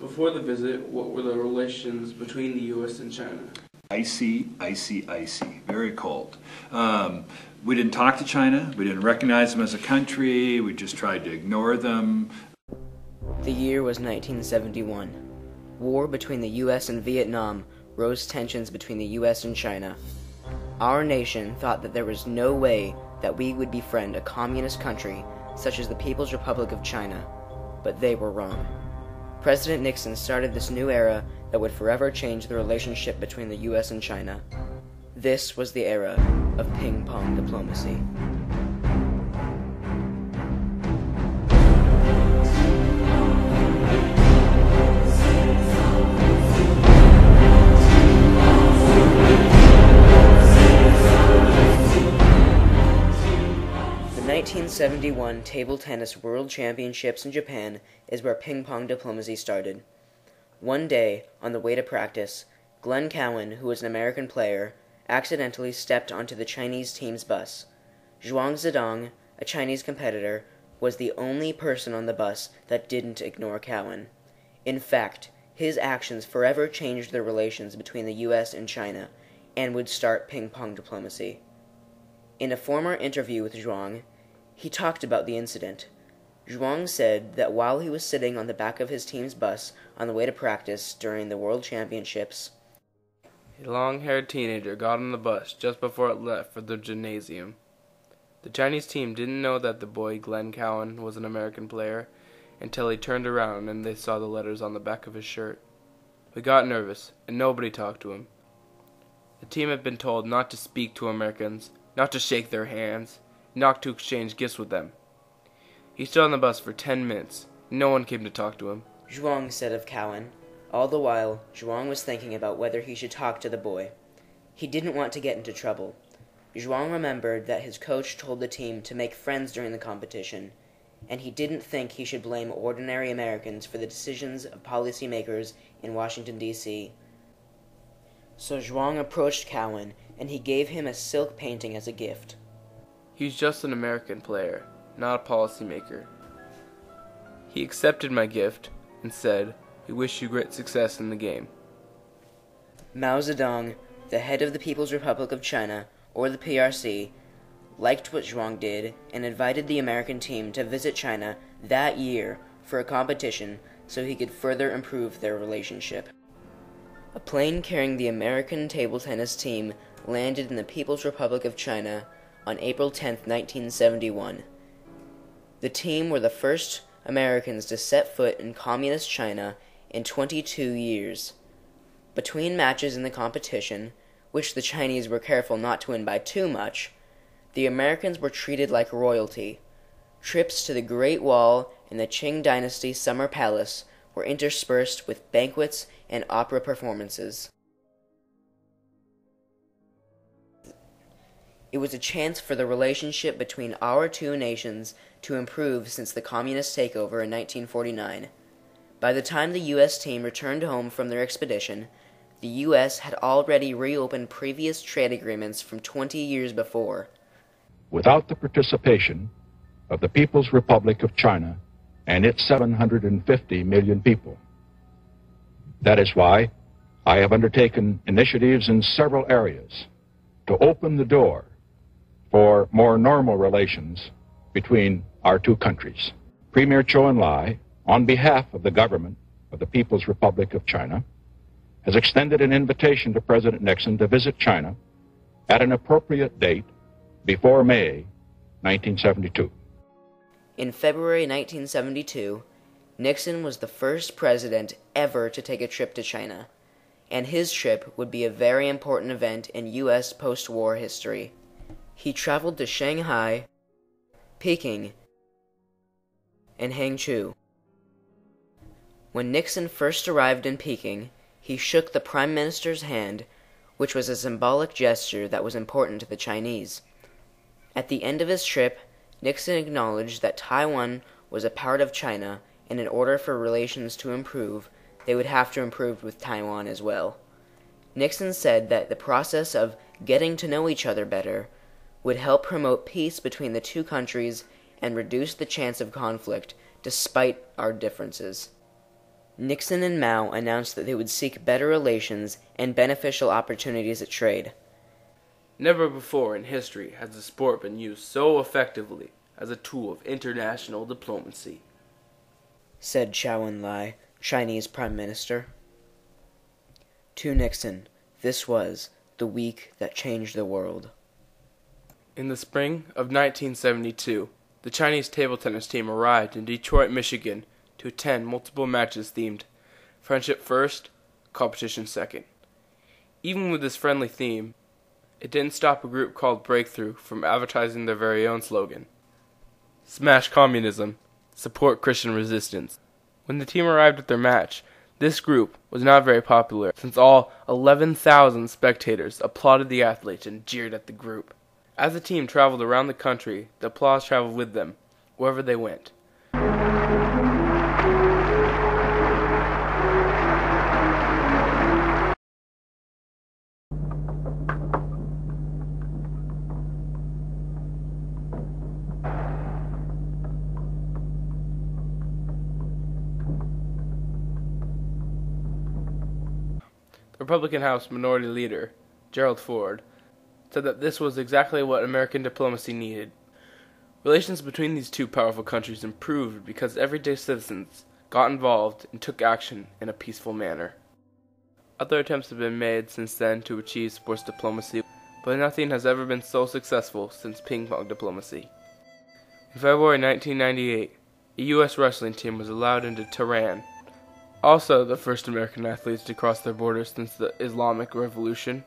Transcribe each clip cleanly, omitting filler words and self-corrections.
Before the visit, what were the relations between the U.S. and China? Icy, icy, icy. Very cold. We didn't talk to China. We didn't recognize them as a country. We just tried to ignore them. The year was 1971. War between the U.S. and Vietnam rose tensions between the U.S. and China. Our nation thought that there was no way that we would befriend a communist country such as the People's Republic of China, but they were wrong. President Nixon started this new era that would forever change the relationship between the U.S. and China. This was the era of ping-pong diplomacy. The 1971 Table Tennis World Championships in Japan is where ping-pong diplomacy started. One day, on the way to practice, Glenn Cowan, who was an American player, accidentally stepped onto the Chinese team's bus. Zhuang Zedong, a Chinese competitor, was the only person on the bus that didn't ignore Cowan. In fact, his actions forever changed the relations between the U.S. and China, and would start ping-pong diplomacy. In a former interview with Zhuang, he talked about the incident. Zhuang said that while he was sitting on the back of his team's bus on the way to practice during the World Championships, a long-haired teenager got on the bus just before it left for the gymnasium. The Chinese team didn't know that the boy Glenn Cowan was an American player until he turned around and they saw the letters on the back of his shirt. We got nervous, and nobody talked to him. The team had been told not to speak to Americans, not to shake their hands, not to exchange gifts with them. He stood on the bus for 10 minutes. No one came to talk to him. Zhuang said of Cowan. All the while, Zhuang was thinking about whether he should talk to the boy. He didn't want to get into trouble. Zhuang remembered that his coach told the team to make friends during the competition, and he didn't think he should blame ordinary Americans for the decisions of policymakers in Washington, D.C. So Zhuang approached Cowan, and he gave him a silk painting as a gift. He's just an American player, not a policymaker. He accepted my gift and said, "We wish you great success in the game." Mao Zedong, the head of the People's Republic of China, or the PRC, liked what Zhuang did and invited the American team to visit China that year for a competition so he could further improve their relationship. A plane carrying the American table tennis team landed in the People's Republic of China on April 10, 1971. The team were the first Americans to set foot in communist China in 22 years. Between matches in the competition, which the Chinese were careful not to win by too much, the Americans were treated like royalty. Trips to the Great Wall and the Qing Dynasty Summer Palace were interspersed with banquets and opera performances. It was a chance for the relationship between our two nations to improve since the communist takeover in 1949. By the time the U.S. team returned home from their expedition, the U.S. had already reopened previous trade agreements from 20 years before. Without the participation of the People's Republic of China and its 750 million people. That is why I have undertaken initiatives in several areas to open the door for more normal relations between our two countries. Premier Zhou Enlai, on behalf of the government of the People's Republic of China, has extended an invitation to President Nixon to visit China at an appropriate date before May 1972. In February 1972, Nixon was the first president ever to take a trip to China, and his trip would be a very important event in U.S. post-war history. He traveled to Shanghai, Peking, and Hangzhou. When Nixon first arrived in Peking, he shook the Prime Minister's hand, which was a symbolic gesture that was important to the Chinese. At the end of his trip, Nixon acknowledged that Taiwan was a part of China, and in order for relations to improve, they would have to improve with Taiwan as well. Nixon said that the process of getting to know each other better would help promote peace between the two countries and reduce the chance of conflict despite our differences. Nixon and Mao announced that they would seek better relations and beneficial opportunities at trade. Never before in history has the sport been used so effectively as a tool of international diplomacy, said Zhou Enlai, Chinese Prime Minister. To Nixon, this was the week that changed the world. In the spring of 1972, the Chinese table tennis team arrived in Detroit, Michigan to attend multiple matches themed Friendship First, Competition Second. Even with this friendly theme, it didn't stop a group called Breakthrough from advertising their very own slogan: Smash Communism, Support Christian Resistance. When the team arrived at their match, this group was not very popular, since all 11,000 spectators applauded the athletes and jeered at the group. As the team traveled around the country, the applause traveled with them, wherever they went. The Republican House Minority Leader, Gerald Ford, said that this was exactly what American diplomacy needed. Relations between these two powerful countries improved because everyday citizens got involved and took action in a peaceful manner. Other attempts have been made since then to achieve sports diplomacy, but nothing has ever been so successful since ping pong diplomacy. In February 1998, a U.S. wrestling team was allowed into Tehran, also the first American athletes to cross their borders since the Islamic Revolution.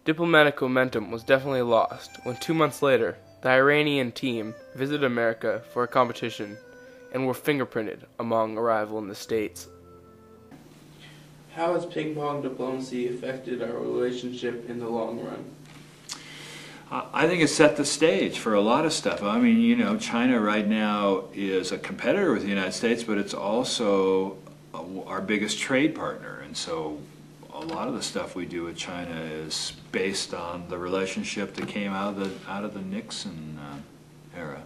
Diplomatic momentum was definitely lost when 2 months later, the Iranian team visited America for a competition and were fingerprinted among arrival in the States. How has ping pong diplomacy affected our relationship in the long run? I think it set the stage for a lot of stuff. I mean, you know, China right now is a competitor with the United States, but it's also our biggest trade partner. And so a lot of the stuff we do with China is based on the relationship that came out of the Nixon era.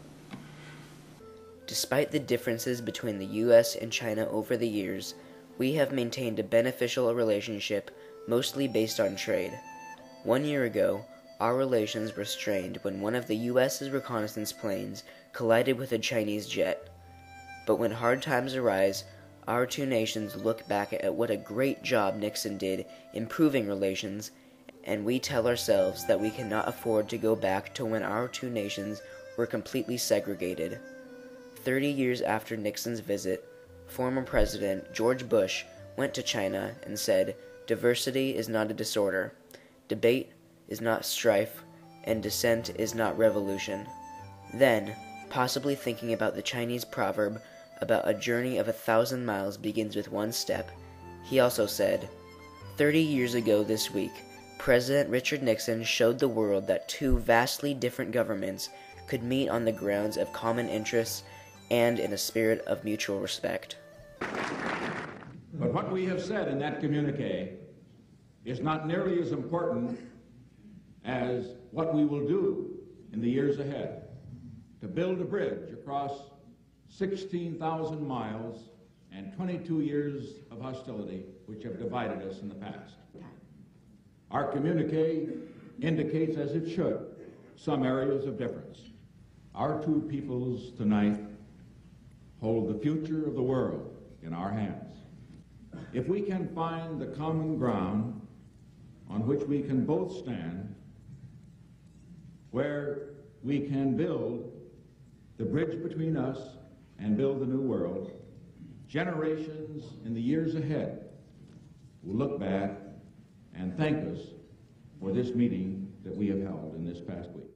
Despite the differences between the U.S. and China over the years, we have maintained a beneficial relationship mostly based on trade. 1 year ago, our relations were strained when one of the U.S.'s reconnaissance planes collided with a Chinese jet. But when hard times arise, our two nations look back at what a great job Nixon did improving relations, and we tell ourselves that we cannot afford to go back to when our two nations were completely segregated. 30 years after Nixon's visit, former President George Bush went to China and said, "Diversity is not a disorder, debate is not strife, and dissent is not revolution." Then, possibly thinking about the Chinese proverb about a journey of 1,000 miles begins with one step, he also said, 30 years ago this week, President Richard Nixon showed the world that two vastly different governments could meet on the grounds of common interests and in a spirit of mutual respect. But what we have said in that communique is not nearly as important as what we will do in the years ahead to build a bridge across 16,000 miles and 22 years of hostility which have divided us in the past. Our communique indicates, as it should, some areas of difference. Our two peoples tonight hold the future of the world in our hands. If we can find the common ground on which we can both stand, where we can build the bridge between us and build the new world, generations in the years ahead will look back and thank us for this meeting that we have held in this past week.